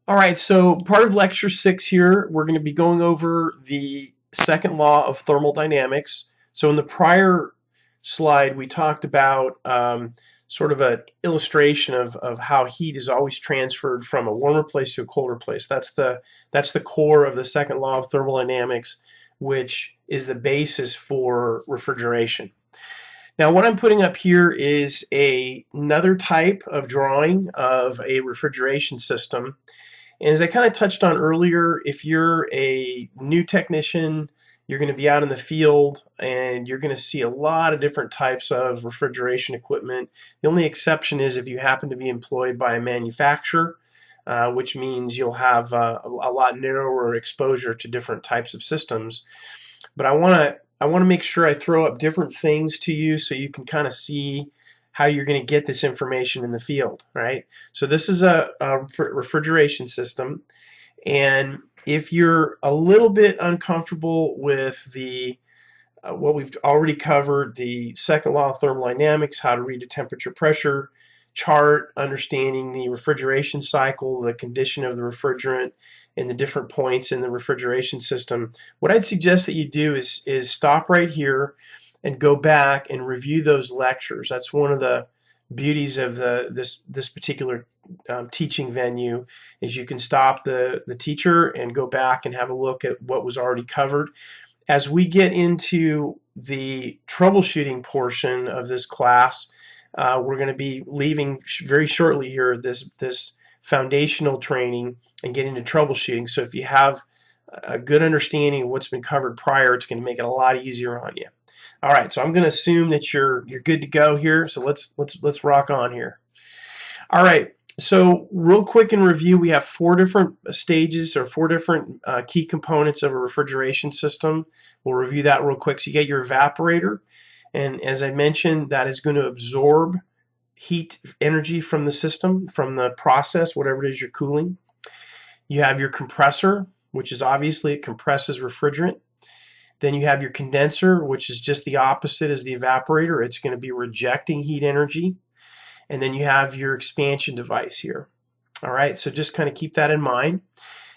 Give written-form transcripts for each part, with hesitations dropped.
All right, so part of Lecture 6 here, we're going to be going over the second law of thermodynamics. So in the prior slide, we talked about sort of an illustration of how heat is always transferred from a warmer place to a colder place. That's the core of the second law of thermodynamics, which is the basis for refrigeration. Now, what I'm putting up here is another type of drawing of a refrigeration system. And as I kind of touched on earlier, if you're a new technician, you're going to be out in the field and you're going to see a lot of different types of refrigeration equipment. The only exception is if you happen to be employed by a manufacturer, which means you'll have a lot narrower exposure to different types of systems. But I want to make sure I throw up different things to you so you can kind of see how you're going to get this information in the field, right? So this is a refrigeration system, and if you're a little bit uncomfortable with the what we've already covered, the second law of thermodynamics, how to read a temperature pressure chart, understanding the refrigeration cycle, the condition of the refrigerant, and the different points in the refrigeration system, what I'd suggest that you do is stop right here and go back and review those lectures. That's one of the beauties of this particular teaching venue, is you can stop the teacher and go back and have a look at what was already covered. As we get into the troubleshooting portion of this class, we're going to be leaving very shortly here this foundational training and getting into troubleshooting. So if you have a good understanding of what's been covered prior, it's going to make it a lot easier on you. All right, so I'm going to assume that you're good to go here. So let's rock on here. All right, so real quick in review, we have 4 different stages or 4 different key components of a refrigeration system. We'll review that real quick. So you get your evaporator, and as I mentioned, that is going to absorb heat energy from the system, from the process, whatever it is you're cooling. You have your compressor, which is obviously it compresses refrigerant. Then you have your condenser, which is just the opposite as the evaporator. It's going to be rejecting heat energy. And then you have your expansion device here. All right, so just kind of keep that in mind.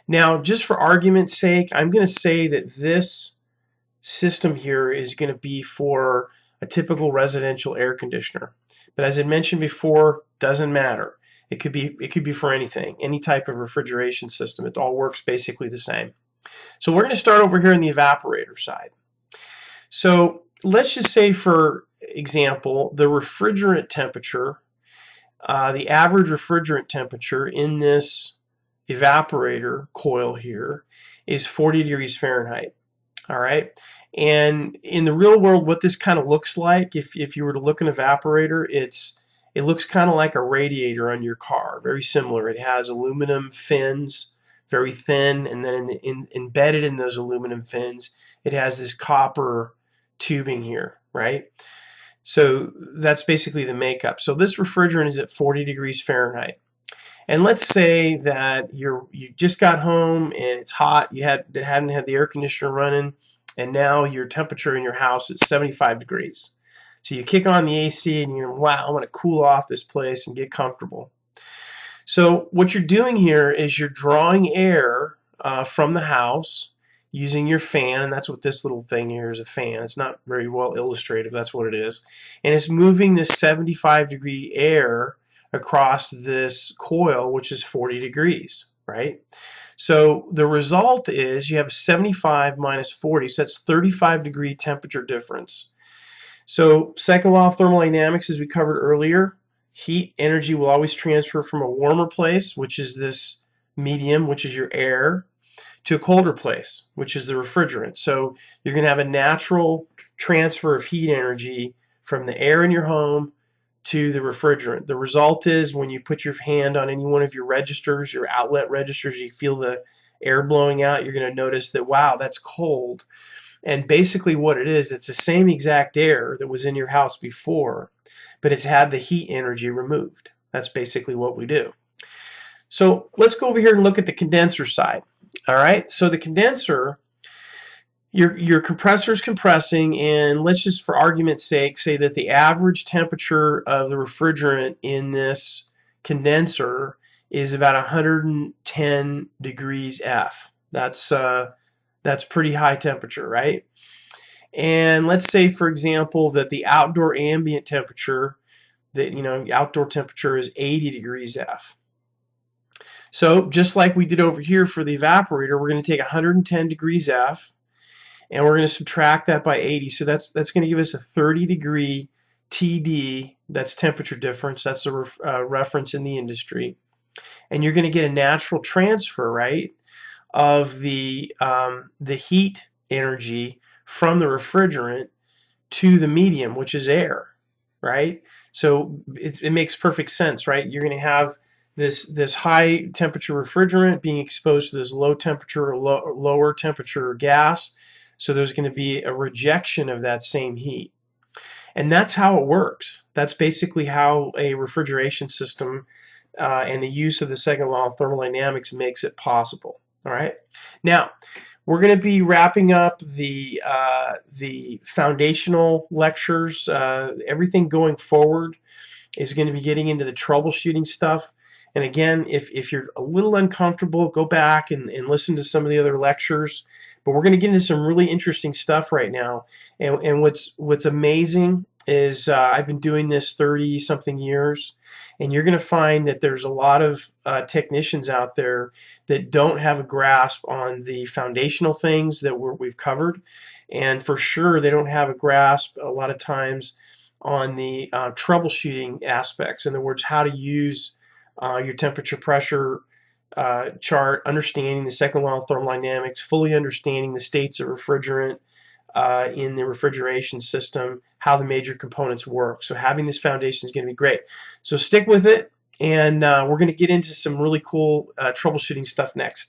Now, just for argument's sake, I'm going to say that this system here is going to be for a typical residential air conditioner. But as I mentioned before, doesn't matter. It could be for anything, any type of refrigeration system. It all works basically the same. So we're going to start over here on the evaporator side. So let's just say, for example, the refrigerant temperature, the average refrigerant temperature in this evaporator coil here is 40 degrees Fahrenheit. All right. And in the real world, what this kind of looks like, if you were to look at an evaporator, it looks kind of like a radiator on your car, very similar. It has aluminum fins, very thin, and then embedded in those aluminum fins, it has this copper tubing here, right? So that's basically the makeup. So this refrigerant is at 40 degrees Fahrenheit. And let's say that you just got home and it's hot, you hadn't had the air conditioner running, and now your temperature in your house is 75 degrees. So you kick on the AC and you're, wow, I want to cool off this place and get comfortable. So what you're doing here is you're drawing air from the house using your fan, and that's what this little thing here is, a fan. It's not very well illustrative, that's what it is. And it's moving this 75-degree air across this coil, which is 40 degrees, right? So the result is you have 75 minus 40, so that's 35-degree temperature difference. So second law of thermodynamics, as we covered earlier, heat energy will always transfer from a warmer place, which is this medium, which is your air, to a colder place, which is the refrigerant. So you're going to have a natural transfer of heat energy from the air in your home to the refrigerant. The result is when you put your hand on any one of your registers, your outlet registers, you feel the air blowing out, you're going to notice that, wow, that's cold. And basically what it is, it's the same exact air that was in your house before, but it's had the heat energy removed. That's basically what we do. So let's go over here and look at the condenser side. All right, so the condenser, your compressor is compressing, and let's just, for argument's sake, say that the average temperature of the refrigerant in this condenser is about 110 degrees F. That's pretty high temperature, right? And let's say, for example, that the outdoor ambient temperature, outdoor temperature is 80 degrees F. So just like we did over here for the evaporator, we're going to take 110 degrees F, and we're going to subtract that by 80. So that's going to give us a 30 degree TD. That's temperature difference. That's a reference in the industry. And you're going to get a natural transfer, right, of the heat energy from the refrigerant to the medium, which is air, right? So it makes perfect sense, right? You're going to have this high temperature refrigerant being exposed to this low temperature or lower temperature gas. So there's going to be a rejection of that same heat. And that's how it works. That's basically how a refrigeration system and the use of the second law of thermodynamics makes it possible. All right. Now, we're going to be wrapping up the foundational lectures. Everything going forward is going to be getting into the troubleshooting stuff. And again, if you're a little uncomfortable, go back and listen to some of the other lectures. But we're going to get into some really interesting stuff right now. And what's amazing is I've been doing this 30-something years, and you're going to find that there's a lot of technicians out there that don't have a grasp on the foundational things that we've covered. And for sure, they don't have a grasp a lot of times on the troubleshooting aspects. In other words, how to use your temperature pressure chart, understanding the second law of thermodynamics, fully understanding the states of refrigerant in the refrigeration system, how the major components work. So having this foundation is going to be great. So stick with it, and we're going to get into some really cool troubleshooting stuff next.